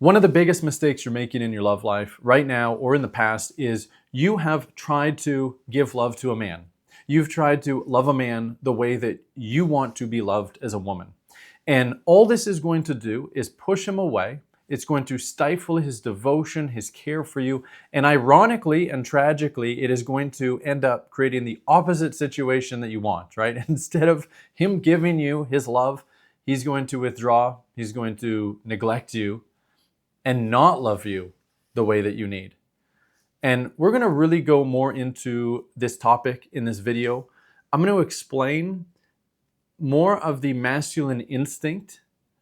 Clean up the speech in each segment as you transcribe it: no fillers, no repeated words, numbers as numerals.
One of the biggest mistakes you're making in your love life right now or in the past is you have tried to give love to a man. You've tried to love a man the way that you want to be loved as a woman. And all this is going to do is push him away. It's going to stifle his devotion, his care for you. And ironically and tragically, it is going to end up creating the opposite situation that you want, right? Instead of him giving you his love, he's going to withdraw, he's going to neglect you and not love you the way that you need. And we're going to really go more into this topic in this video. I'm going to explain more of the masculine instinct,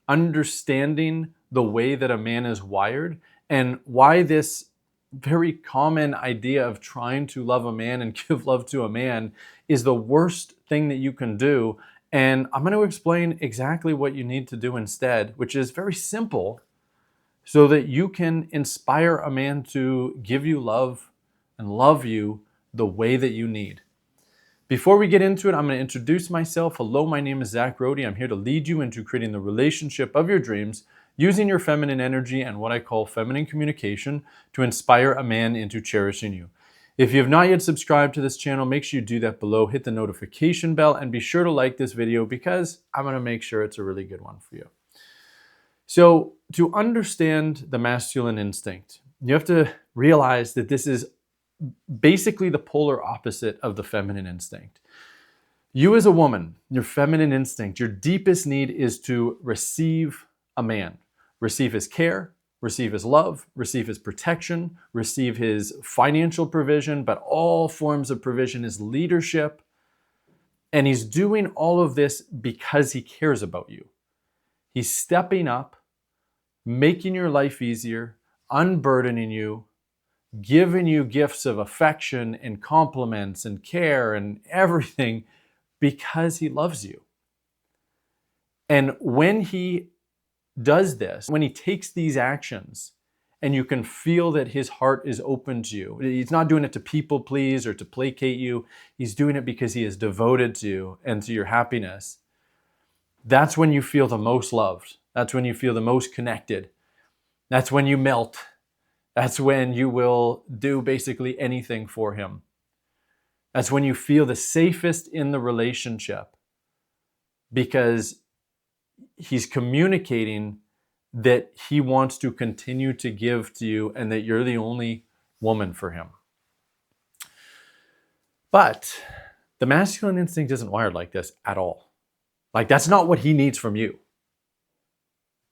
understanding the way that a man is wired, and why this very common idea of trying to love a man and give love to a man is the worst thing that you can do. And I'm going to explain exactly what you need to do instead, which is very simple, so that you can inspire a man to give you love and love you the way that you need. Before we get into it, I'm going to introduce myself. Hello, my name is Zach Rohde. I'm here to lead you into creating the relationship of your dreams using your feminine energy and what I call feminine communication to inspire a man into cherishing you. If you have not yet subscribed to this channel, make sure you do that below. Hit the notification bell and be sure to like this video because I'm going to make sure it's a really good one for you. So to understand the masculine instinct, you have to realize that this is basically the polar opposite of the feminine instinct. You as a woman, your feminine instinct, your deepest need is to receive a man, receive his care, receive his love, receive his protection, receive his financial provision, but all forms of provision, his leadership. And he's doing all of this because he cares about you. He's stepping up, making your life easier, unburdening you, giving you gifts of affection and compliments and care and everything because he loves you. And when he does this, when he takes these actions, and you can feel that his heart is open to you, he's not doing it to people please or to placate you, he's doing it because he is devoted to you and to your happiness. That's when you feel the most loved. That's when you feel the most connected. That's when you melt. That's when you will do basically anything for him. That's when you feel the safest in the relationship because he's communicating that he wants to continue to give to you and that you're the only woman for him. But the masculine instinct isn't wired like this at all. Like, that's not what he needs from you.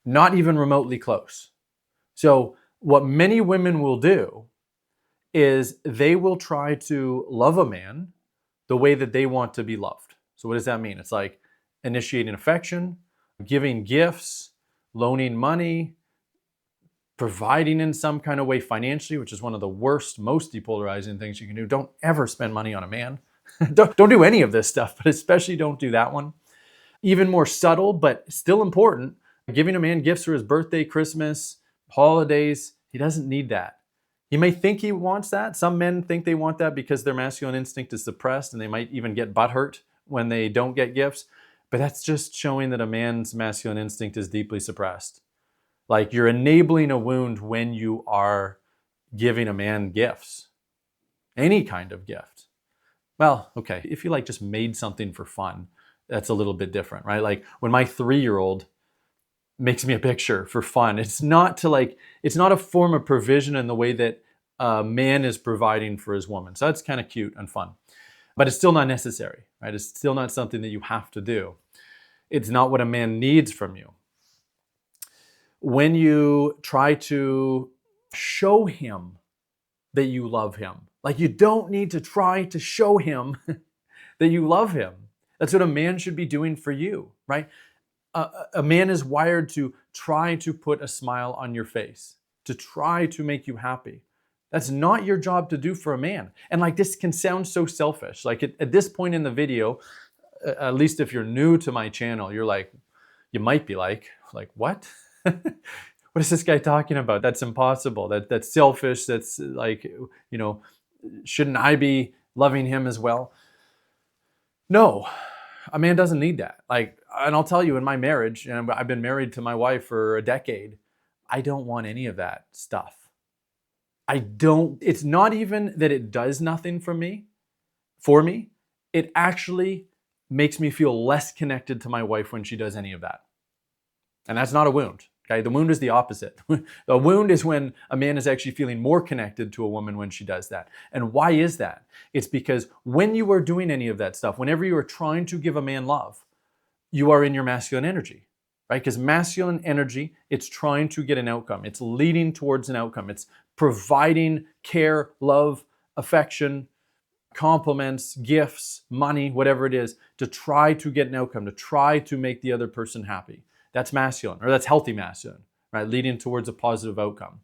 Not even remotely close. So what many women will do is they will try to love a man the way that they want to be loved. So what does that mean? It's like initiating affection, giving gifts, loaning money, providing in some kind of way financially, which is one of the worst, most depolarizing things you can do. Don't ever spend money on a man. Don't do any of this stuff, but especially don't do that one. Even more subtle, but still important, giving a man gifts for his birthday, Christmas, holidays. He doesn't need that. He may think he wants that. Some men think they want that because their masculine instinct is suppressed and they might even get butthurt when they don't get gifts. But that's just showing that a man's masculine instinct is deeply suppressed. Like, you're enabling a wound when you are giving a man gifts. Any kind of gift. Well, okay, if you like just made something for fun, that's a little bit different, right? Like when my 3-year-old makes me a picture for fun, it's not a form of provision in the way that a man is providing for his woman. So that's kind of cute and fun, but it's still not necessary, right? It's still not something that you have to do. It's not what a man needs from you. When you try to show him that you love him, like, you don't need to try to show him that you love him. That's what a man should be doing for you, right? A man is wired to try to put a smile on your face, to try to make you happy. That's not your job to do for a man. And like, this can sound so selfish. Like at this point in the video, at least if you're new to my channel, you might be like, what? What is this guy talking about? That's impossible. That's selfish. That's like, shouldn't I be loving him as well? No, a man doesn't need that. And I'll tell you, in my marriage, and I've been married to my wife for a decade, I don't want any of that stuff. It's not even that it does nothing for me. It actually makes me feel less connected to my wife when she does any of that. And that's not a wound. Okay, the wound is the opposite. The wound is when a man is actually feeling more connected to a woman when she does that. And why is that? It's because when you are doing any of that stuff, whenever you are trying to give a man love, you are in your masculine energy, right? Because masculine energy, it's trying to get an outcome. It's leading towards an outcome. It's providing care, love, affection, compliments, gifts, money, whatever it is, to try to get an outcome, to try to make the other person happy. That's masculine, or that's healthy masculine, right? Leading towards a positive outcome.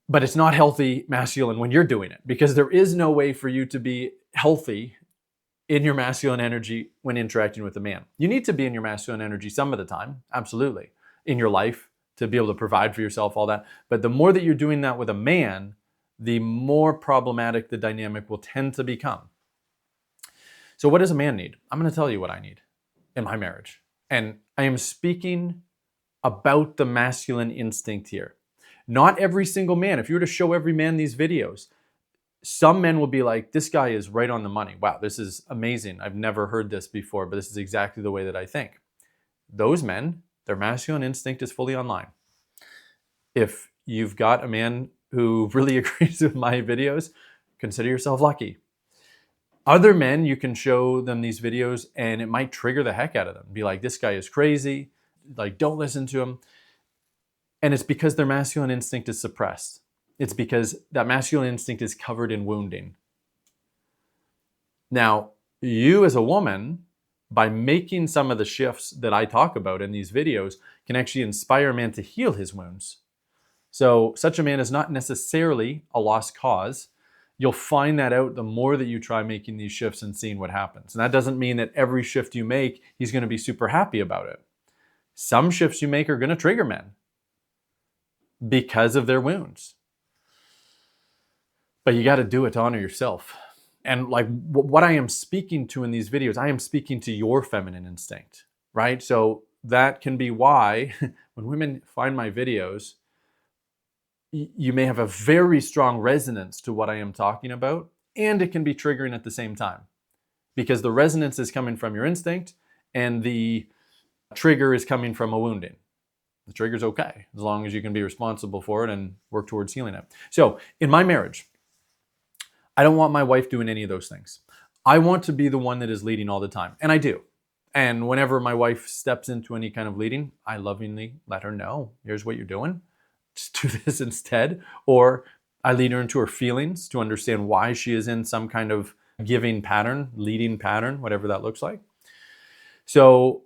But it's not healthy masculine when you're doing it, because there is no way for you to be healthy in your masculine energy when interacting with a man. You need to be in your masculine energy some of the time, absolutely, in your life to be able to provide for yourself, all that. But the more that you're doing that with a man, the more problematic the dynamic will tend to become. So what does a man need? I'm going to tell you what I need in my marriage. And I am speaking about the masculine instinct here. Not every single man. If you were to show every man these videos, some men will be like, this guy is right on the money. Wow, this is amazing. I've never heard this before, but this is exactly the way that I think. Those men, their masculine instinct is fully online. If you've got a man who really agrees with my videos, consider yourself lucky. Other men, you can show them these videos and it might trigger the heck out of them. Be like, this guy is crazy. Like, don't listen to him. And it's because their masculine instinct is suppressed. It's because that masculine instinct is covered in wounding. Now, you as a woman, by making some of the shifts that I talk about in these videos, can actually inspire a man to heal his wounds. So such a man is not necessarily a lost cause. You'll find that out the more that you try making these shifts and seeing what happens. And that doesn't mean that every shift you make, he's going to be super happy about it. Some shifts you make are going to trigger men because of their wounds. But you got to do it to honor yourself. And like what I am speaking to in these videos, I am speaking to your feminine instinct, right? So that can be why when women find my videos, you may have a very strong resonance to what I am talking about, and it can be triggering at the same time because the resonance is coming from your instinct and the trigger is coming from a wounding. The trigger's okay as long as you can be responsible for it and work towards healing it. So in my marriage, I don't want my wife doing any of those things. I want to be the one that is leading all the time, and I do. And whenever my wife steps into any kind of leading, I lovingly let her know, here's what you're doing. Just do this instead. Or I lead her into her feelings to understand why she is in some kind of giving pattern, leading pattern, whatever that looks like. So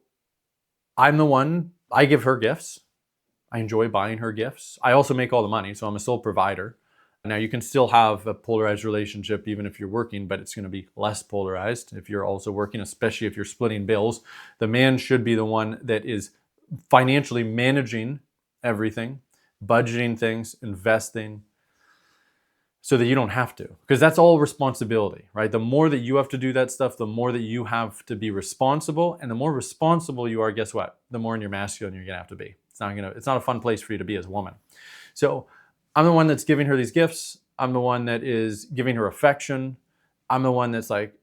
I'm the one, I give her gifts. I enjoy buying her gifts. I also make all the money, so I'm a sole provider. Now you can still have a polarized relationship even if you're working, but it's going to be less polarized if you're also working, especially if you're splitting bills. The man should be the one that is financially managing everything, budgeting things, investing, so that you don't have to. Because that's all responsibility, right? The more that you have to do that stuff, the more that you have to be responsible. And the more responsible you are, guess what? The more in your masculine you're gonna have to be. It's not a fun place for you to be as a woman. So I'm the one that's giving her these gifts. I'm the one that is giving her affection. I'm the one that's like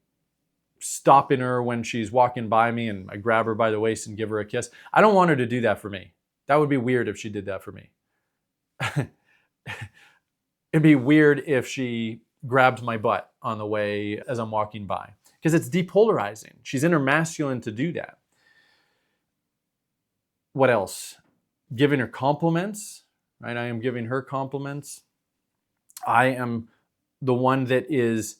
stopping her when she's walking by me and I grab her by the waist and give her a kiss. I don't want her to do that for me. That would be weird if she did that for me. It'd be weird if she grabbed my butt on the way as I'm walking by, because it's depolarizing. She's in her masculine to do that. What else? Giving her compliments, right? I am giving her compliments. I am the one that is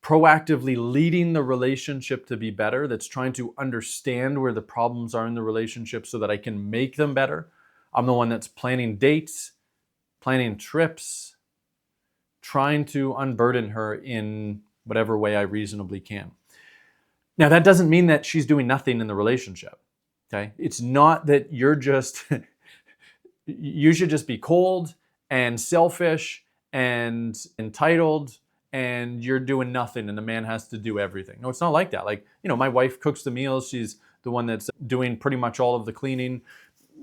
proactively leading the relationship to be better, that's trying to understand where the problems are in the relationship so that I can make them better. I'm the one that's planning dates, planning trips, trying to unburden her in whatever way I reasonably can. Now, that doesn't mean that she's doing nothing in the relationship, okay? It's not that you're just, you should just be cold and selfish and entitled and you're doing nothing and the man has to do everything. No, it's not like that. Like, my wife cooks the meals. She's the one that's doing pretty much all of the cleaning.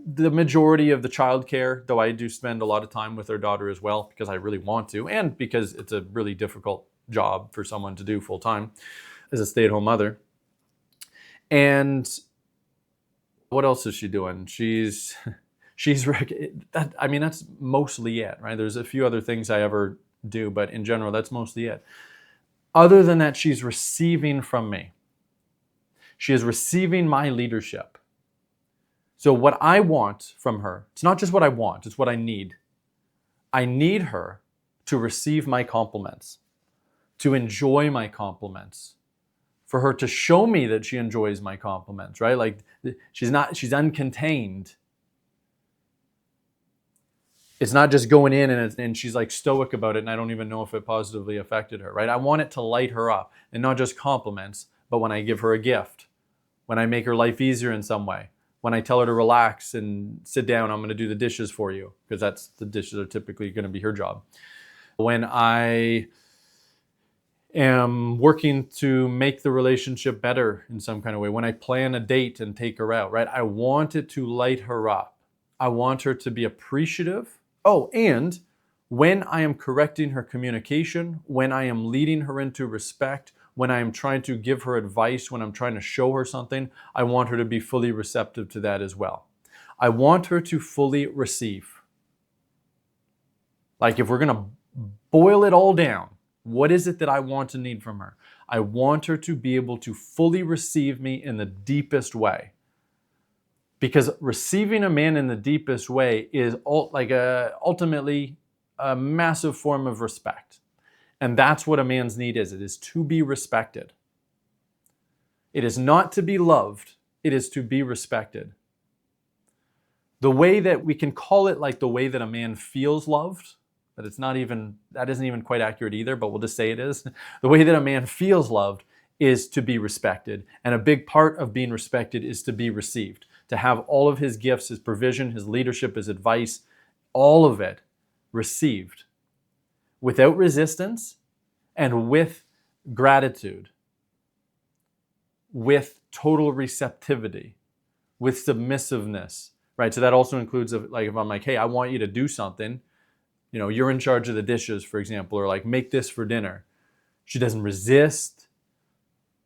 the majority of the childcare, though I do spend a lot of time with our daughter as well because I really want to, and because it's a really difficult job for someone to do full time as a stay-at-home mother. And what else is she doing? She's that's mostly it, right? There's a few other things I ever do, but in general, that's mostly it. Other than that, she's receiving from me. She is receiving my leadership. So what I want from her, it's not just what I want, it's what I need. I need her to receive my compliments, to enjoy my compliments, for her to show me that she enjoys my compliments, right? Like she's uncontained. It's not just going in and she's like stoic about it and I don't even know if it positively affected her, right? I want it to light her up, and not just compliments, but when I give her a gift, when I make her life easier in some way, when I tell her to relax and sit down, I'm going to do the dishes for you, because the dishes are typically going to be her job. When I am working to make the relationship better in some kind of way, when I plan a date and take her out, right? I want it to light her up. I want her to be appreciative. Oh, and when I am correcting her communication, when I am leading her into respect, when I am trying to give her advice, when I'm trying to show her something, I want her to be fully receptive to that as well. I want her to fully receive. Like if we're going to boil it all down, what is it that I want and need from her? I want her to be able to fully receive me in the deepest way. Because receiving a man in the deepest way is ultimately a massive form of respect. And that's what a man's need is. It is to be respected. It is not to be loved. It is to be respected. The way that we can call it like the way that a man feels loved, but that isn't even quite accurate either, but we'll just say it is. The way that a man feels loved is to be respected. And a big part of being respected is to be received. To have all of his gifts, his provision, his leadership, his advice, all of it received. Without resistance and with gratitude, with total receptivity, with submissiveness, right? So that also includes like if I'm like, hey, I want you to do something, you're in charge of the dishes, for example, or like make this for dinner. She doesn't resist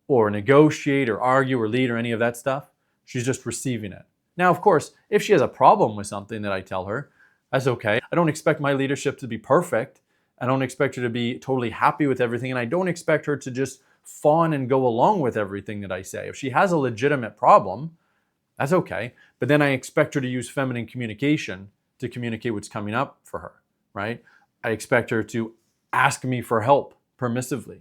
or negotiate or argue or lead or any of that stuff. She's just receiving it. Now, of course, if she has a problem with something that I tell her, that's okay. I don't expect my leadership to be perfect. I don't expect her to be totally happy with everything, and I don't expect her to just fawn and go along with everything that I say. If she has a legitimate problem, that's okay. But then I expect her to use feminine communication to communicate what's coming up for her, right? I expect her to ask me for help permissively.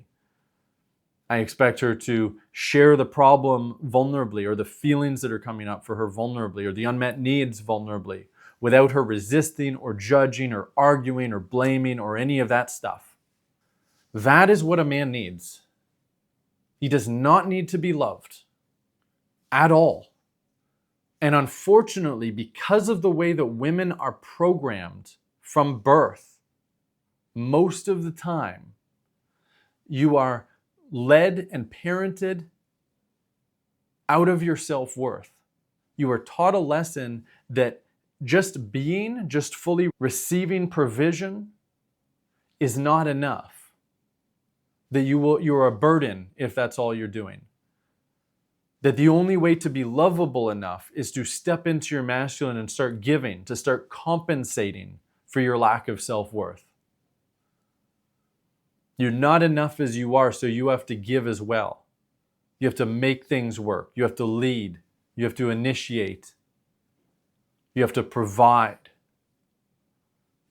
I expect her to share the problem vulnerably, or the feelings that are coming up for her vulnerably, or the unmet needs vulnerably, without her resisting or judging or arguing or blaming or any of that stuff. That is what a man needs. He does not need to be loved at all. And unfortunately, because of the way that women are programmed from birth, most of the time, you are led and parented out of your self-worth. You are taught a lesson that just fully receiving provision is not enough. That you're a burden if that's all you're doing. That the only way to be lovable enough is to step into your masculine and start giving, to start compensating for your lack of self-worth. You're not enough as you are, so you have to give as well. You have to make things work. You have to lead. You have to initiate. You have to provide.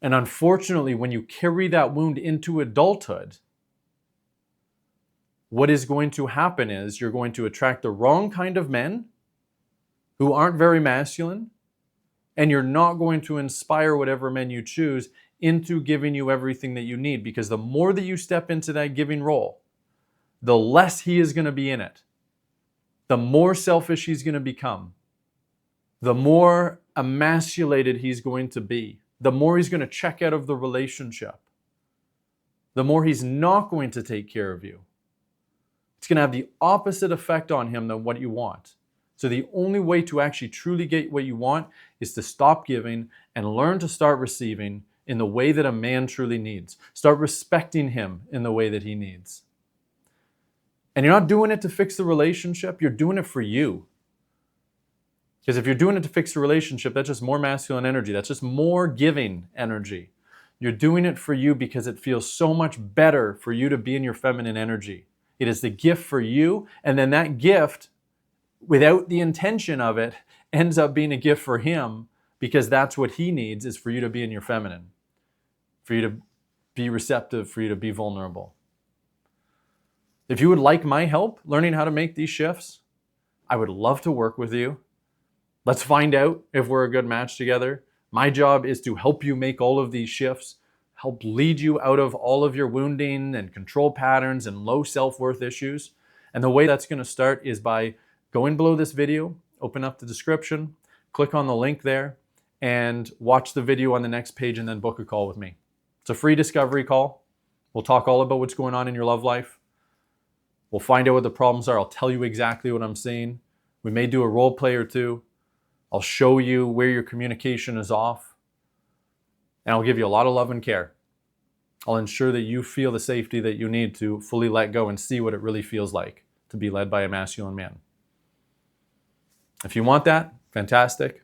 And unfortunately, when you carry that wound into adulthood, what is going to happen is you're going to attract the wrong kind of men who aren't very masculine, and you're not going to inspire whatever men you choose into giving you everything that you need, because the more that you step into that giving role, the less he is going to be in it. The more selfish he's going to become. The more emasculated he's going to be. The more he's going to check out of the relationship. The more he's not going to take care of you. It's going to have the opposite effect on him than what you want. So the only way to actually truly get what you want is to stop giving and learn to start receiving in the way that a man truly needs. Start respecting him in the way that he needs. And you're not doing it to fix the relationship, you're doing it for you. Because if you're doing it to fix the relationship, that's just more masculine energy. That's just more giving energy. You're doing it for you because it feels so much better for you to be in your feminine energy. It is the gift for you, and then that gift, without the intention of it, ends up being a gift for him because that's what he needs, is for you to be in your feminine, for you to be receptive, for you to be vulnerable. If you would like my help learning how to make these shifts, I would love to work with you. Let's find out if we're a good match together. My job is to help you make all of these shifts, help lead you out of all of your wounding and control patterns and low self-worth issues. And the way that's going to start is by going below this video, open up the description, click on the link there, and watch the video on the next page and then book a call with me. It's a free discovery call. We'll talk all about what's going on in your love life. We'll find out what the problems are. I'll tell you exactly what I'm saying. We may do a role play or two. I'll show you where your communication is off. And I'll give you a lot of love and care. I'll ensure that you feel the safety that you need to fully let go and see what it really feels like to be led by a masculine man. If you want that, fantastic.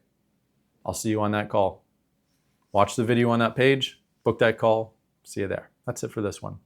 I'll see you on that call. Watch the video on that page, book that call, see you there. That's it for this one.